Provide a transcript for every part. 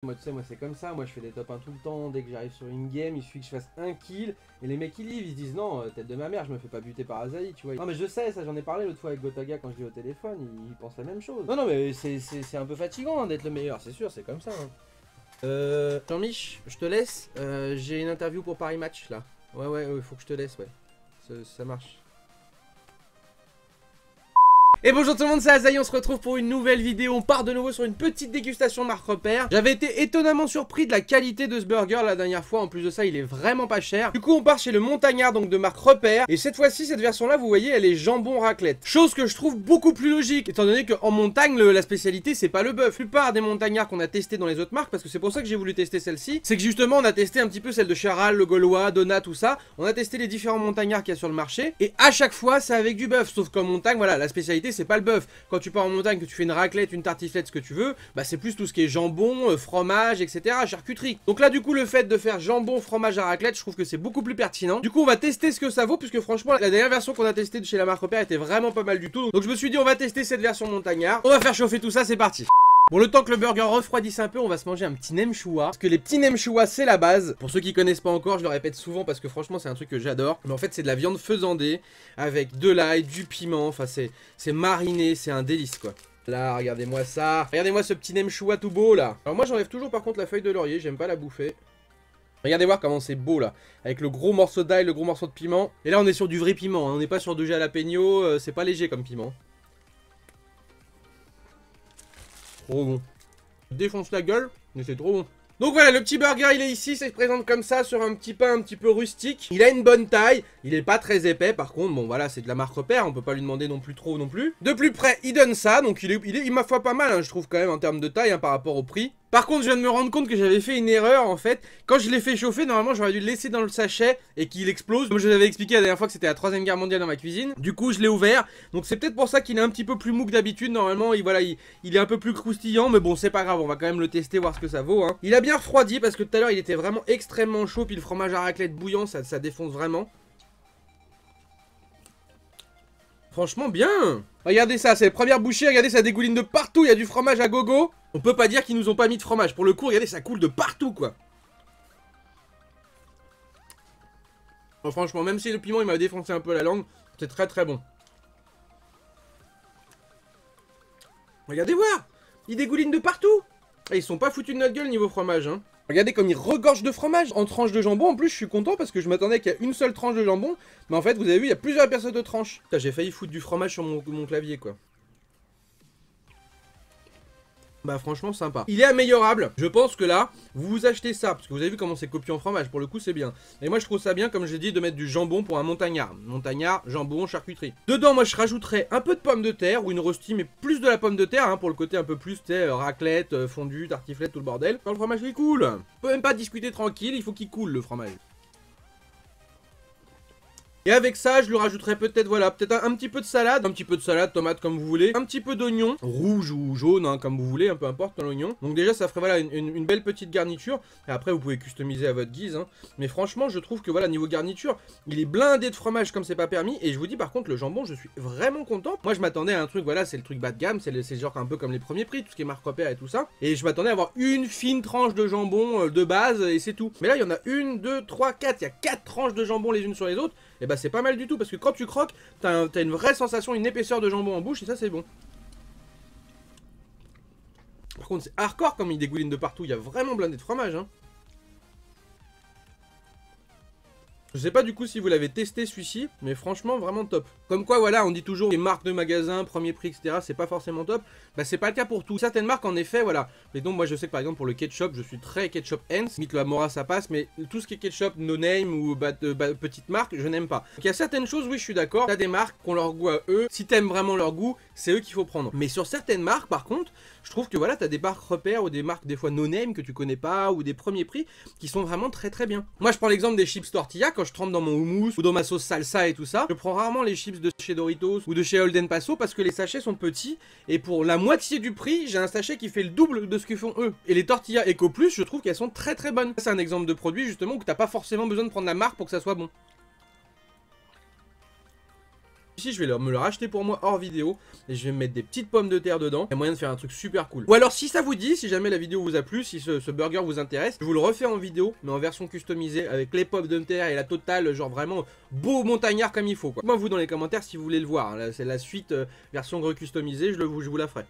Moi tu sais, moi c'est comme ça, moi je fais des top 1 tout le temps, dès que j'arrive sur une game, il suffit que je fasse un kill, et les mecs ils livrent, ils se disent non, tête de ma mère, je me fais pas buter par Azaï, tu vois. Non mais je sais, ça j'en ai parlé l'autre fois avec Gotaga quand je l'ai au téléphone, il pense la même chose. Non non mais c'est un peu fatigant hein, d'être le meilleur, c'est sûr, c'est comme ça. Hein. Jean-Mich, je te laisse, j'ai une interview pour Paris Match là. Ouais, faut que je te laisse, ouais. Ça marche. Et bonjour tout le monde, c'est Azaï, on se retrouve pour une nouvelle vidéo. On part de nouveau sur une petite dégustation marque repère. J'avais été étonnamment surpris de la qualité de ce burger la dernière fois. En plus de ça, il est vraiment pas cher. Du coup, on part chez le Montagnard, donc de marque repère. Et cette fois-ci, cette version-là, vous voyez, elle est jambon raclette. Chose que je trouve beaucoup plus logique, étant donné qu'en montagne, la spécialité, c'est pas le bœuf. La plupart des montagnards qu'on a testé dans les autres marques, parce que c'est pour ça que j'ai voulu tester celle-ci, c'est que justement, on a testé un petit peu celle de Charal, le Gaulois, Donat, tout ça. On a testé les différents montagnards qu'il y a sur le marché. Et à chaque fois, c'est avec du bœuf. Sauf qu'en montagne, voilà, la spécialité, c'est pas le bœuf. Quand tu pars en montagne, que tu fais une raclette, une tartiflette, ce que tu veux, bah c'est plus tout ce qui est jambon, fromage, etc., charcuterie. Donc là, du coup, le fait de faire jambon, fromage à raclette, je trouve que c'est beaucoup plus pertinent. Du coup, on va tester ce que ça vaut, puisque franchement, la dernière version qu'on a testée de chez la marque Repère était vraiment pas mal du tout. Donc je me suis dit, on va tester cette version montagnard. On va faire chauffer tout ça, c'est parti. Bon, le temps que le burger refroidisse un peu, on va se manger un petit nem choua. Parce que les petits nem choua, c'est la base. Pour ceux qui connaissent pas encore, je le répète souvent parce que franchement, c'est un truc que j'adore. Mais en fait, c'est de la viande faisandée avec de l'ail, du piment. Enfin, c'est mariné, c'est un délice, quoi. Là, regardez-moi ça. Regardez-moi ce petit nem choua tout beau, là. Alors moi, j'enlève toujours par contre la feuille de laurier. J'aime pas la bouffer. Regardez voir comment c'est beau, là. Avec le gros morceau d'ail, le gros morceau de piment. Et là, on est sur du vrai piment, hein. On n'est pas sur du jalapeno. C'est pas léger comme piment. Trop bon. Défonce la gueule, mais c'est trop bon. Donc voilà, le petit burger il est ici, ça se présente comme ça sur un petit pain un petit peu rustique. Il a une bonne taille, il est pas très épais par contre, bon voilà c'est de la marque repère, on peut pas lui demander non plus trop non plus. De plus près il donne ça, donc il est ma foi pas mal hein, je trouve quand même en termes de taille hein, par rapport au prix. Par contre je viens de me rendre compte que j'avais fait une erreur en fait. Quand je l'ai fait chauffer, normalement j'aurais dû le laisser dans le sachet et qu'il explose. Comme je vous avais expliqué la dernière fois que c'était la 3ème guerre mondiale dans ma cuisine. Du coup je l'ai ouvert, donc c'est peut-être pour ça qu'il est un petit peu plus mou que d'habitude. Normalement il est un peu plus croustillant, mais bon c'est pas grave, on va quand même le tester, voir ce que ça vaut hein. Il a bien refroidi parce que tout à l'heure il était vraiment extrêmement chaud, puis le fromage à raclette bouillant ça défonce vraiment. Franchement bien. Regardez ça, c'est la première bouchée, regardez ça dégouline de partout, il y a du fromage à gogo. On peut pas dire qu'ils nous ont pas mis de fromage, pour le coup regardez ça coule de partout quoi. Oh, franchement même si le piment il m'a défoncé un peu la langue, c'est très très bon. Regardez voir, il dégouline de partout. Et ils sont pas foutus de notre gueule niveau fromage hein. Regardez comme il regorge de fromage en tranches de jambon. En plus, je suis content parce que je m'attendais qu'il y a une seule tranche de jambon. Mais en fait, vous avez vu, il y a plusieurs épaisseurs de tranches. J'ai failli foutre du fromage sur mon clavier, quoi. Bah franchement sympa. Il est améliorable. Je pense que là, vous achetez ça, parce que vous avez vu comment c'est copié en fromage, pour le coup c'est bien. Et moi je trouve ça bien, comme j'ai dit, de mettre du jambon pour un montagnard. Montagnard, jambon, charcuterie. Dedans moi je rajouterais un peu de pommes de terre, ou une rôtie, mais plus de la pomme de terre, hein, pour le côté un peu plus, tu sais, raclette, fondue, tartiflette, tout le bordel. Quand le fromage il coule. On peut même pas discuter tranquille, il faut qu'il coule le fromage. Et avec ça, je lui rajouterai peut-être, voilà, peut-être un petit peu de salade, tomate comme vous voulez, un petit peu d'oignon, rouge ou jaune, hein, comme vous voulez, peu importe l'oignon. Donc déjà, ça ferait, voilà, une belle petite garniture. Et après, vous pouvez customiser à votre guise, hein. Mais franchement, je trouve que, voilà, niveau garniture, il est blindé de fromage comme c'est pas permis. Et je vous dis, par contre, le jambon, je suis vraiment content. Moi, je m'attendais à un truc, voilà, c'est le truc bas de gamme, c'est genre un peu comme les premiers prix, tout ce qui est marque repère et tout ça. Et je m'attendais à avoir une fine tranche de jambon de base, et c'est tout. Mais là, il y en a 1, 2, 3, 4, il y a 4 tranches de jambon les unes sur les autres. Et bah c'est pas mal du tout, parce que quand tu croques, t'as une vraie sensation, une épaisseur de jambon en bouche, et ça c'est bon. Par contre c'est hardcore comme il dégouline de partout, il y a vraiment blindé de fromage hein. Je sais pas du coup si vous l'avez testé celui-ci, mais franchement vraiment top. Comme quoi voilà, on dit toujours les marques de magasins, premier prix, etc. c'est pas forcément top. Bah c'est pas le cas pour tout. Certaines marques en effet, voilà. Et donc moi je sais que par exemple pour le ketchup, je suis très ketchup Heinz. Limite le Amora ça passe, mais tout ce qui est ketchup no name ou petite marque, je n'aime pas. Donc il y a certaines choses, oui je suis d'accord. T'as des marques qui ont leur goût à eux. Si t'aimes vraiment leur goût, c'est eux qu'il faut prendre. Mais sur certaines marques par contre, je trouve que voilà, t'as des marques repères ou des marques des fois no name que tu connais pas ou des premiers prix qui sont vraiment très très bien. Moi je prends l'exemple des chips tortilla. Quand je trempe dans mon houmous ou dans ma sauce salsa et tout ça, je prends rarement les chips de chez Doritos ou de chez Holden Paso parce que les sachets sont petits et pour la moitié du prix, j'ai un sachet qui fait le double de ce que font eux. Et les tortillas Eco Plus, je trouve qu'elles sont très très bonnes. C'est un exemple de produit justement où t'as pas forcément besoin de prendre la marque pour que ça soit bon. Ici, je vais me le racheter pour moi hors vidéo et je vais me mettre des petites pommes de terre dedans. Il y a moyen de faire un truc super cool. Ou alors, si ça vous dit, si jamais la vidéo vous a plu, si ce burger vous intéresse, je vous le refais en vidéo, mais en version customisée avec les pommes de terre et la totale, genre vraiment beau montagnard comme il faut, quoi. Moi, vous dans les commentaires si vous voulez le voir. Hein. C'est la suite version customisée, je vous la ferai.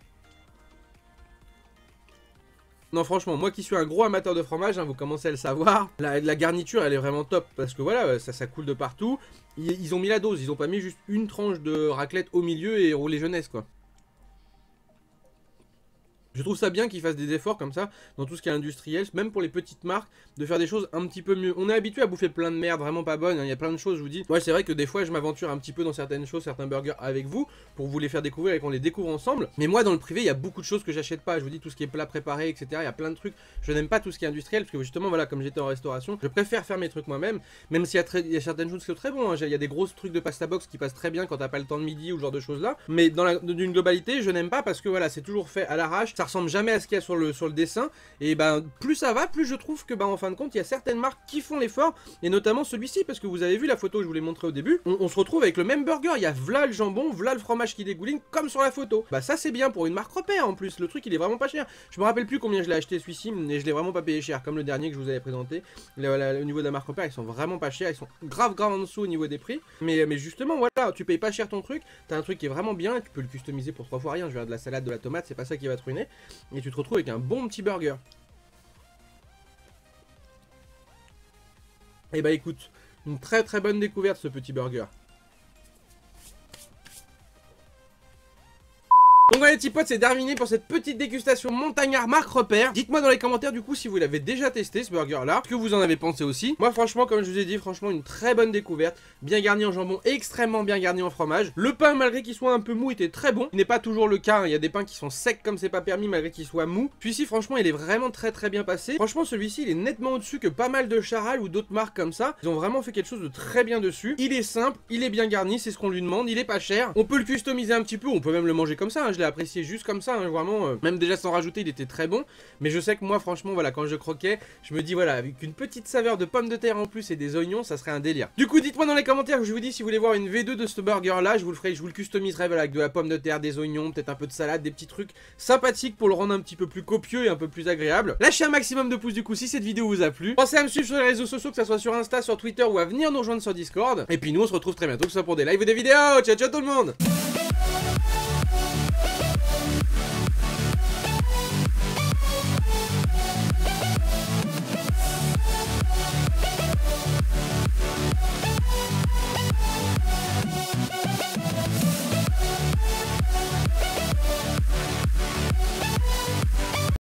Non franchement, moi qui suis un gros amateur de fromage, hein, vous commencez à le savoir, la garniture elle est vraiment top, parce que voilà, ça coule de partout. Ils ont mis la dose, ils ont pas mis juste une tranche de raclette au milieu et roulé jeunesse quoi. Je trouve ça bien qu'ils fassent des efforts comme ça dans tout ce qui est industriel, même pour les petites marques, de faire des choses un petit peu mieux. On est habitué à bouffer plein de merde vraiment pas bonne, hein. Il y a plein de choses, je vous dis. Ouais, c'est vrai que des fois je m'aventure un petit peu dans certaines choses, certains burgers avec vous, pour vous les faire découvrir et qu'on les découvre ensemble. Mais moi dans le privé, il y a beaucoup de choses que j'achète pas. Je vous dis tout ce qui est plat préparé, etc. Il y a plein de trucs. Je n'aime pas tout ce qui est industriel, parce que justement, voilà, comme j'étais en restauration, je préfère faire mes trucs moi-même, même s'il y a certaines choses qui sont très bon, hein. Il y a des gros trucs de pasta box qui passent très bien quand t'as pas le temps de midi ou ce genre de choses là. Mais dans d'une globalité, je n'aime pas parce que voilà, c'est toujours fait à l'arrache, ça ressemble jamais à ce qu'il y a sur le dessin, et ben plus ça va, plus je trouve que en fin de compte il y a certaines marques qui font l'effort, et notamment celui-ci, parce que vous avez vu la photo que je vous l'ai montré au début, on se retrouve avec le même burger, il y a v'là le jambon, v'là le fromage qui dégouline comme sur la photo. Bah ça c'est bien pour une marque repère en plus, le truc il est vraiment pas cher. Je me rappelle plus combien je l'ai acheté celui-ci, mais je l'ai vraiment pas payé cher, comme le dernier que je vous avais présenté. Au niveau de la marque repère, ils sont vraiment pas chers, ils sont grave en dessous au niveau des prix, mais justement voilà, tu payes pas cher ton truc, t'as un truc qui est vraiment bien, et tu peux le customiser pour 3 fois rien, je veux dire de la salade, de la tomate, c'est pas ça qui va te ruiner, et tu te retrouves avec un bon petit burger. Et bah écoute, une très bonne découverte ce petit burger. Donc voilà les petits potes, c'est terminé pour cette petite dégustation montagnard marque repère. Dites-moi dans les commentaires du coup si vous l'avez déjà testé ce burger là, ce que vous en avez pensé aussi. Moi franchement, comme je vous ai dit, franchement une très bonne découverte. Bien garni en jambon, extrêmement bien garni en fromage. Le pain, malgré qu'il soit un peu mou, était très bon. Ce n'est pas toujours le cas, hein. Il y a des pains qui sont secs comme c'est pas permis malgré qu'il soit mou. Celui-ci franchement il est vraiment très bien passé. Franchement celui-ci il est nettement au-dessus que pas mal de Charal ou d'autres marques comme ça. Ils ont vraiment fait quelque chose de très bien dessus. Il est simple, il est bien garni, c'est ce qu'on lui demande, il est pas cher. On peut le customiser un petit peu, on peut même le manger comme ça, hein. Je l'ai apprécié juste comme ça, hein, vraiment, même déjà sans rajouter il était très bon, mais je sais que moi franchement voilà, quand je croquais, je me dis voilà, avec une petite saveur de pommes de terre en plus et des oignons, ça serait un délire. Du coup dites-moi dans les commentaires, je vous dis si vous voulez voir une V2 de ce burger là, je vous le ferai, je vous le customiserai voilà, avec de la pomme de terre, des oignons, peut-être un peu de salade, des petits trucs sympathiques pour le rendre un petit peu plus copieux et un peu plus agréable. Lâchez un maximum de pouces du coup si cette vidéo vous a plu. Pensez à me suivre sur les réseaux sociaux, que ça soit sur Insta, sur Twitter ou à venir nous rejoindre sur Discord. Et puis nous on se retrouve très bientôt, que ce soit pour des lives ou des vidéos. Ciao ciao tout le monde.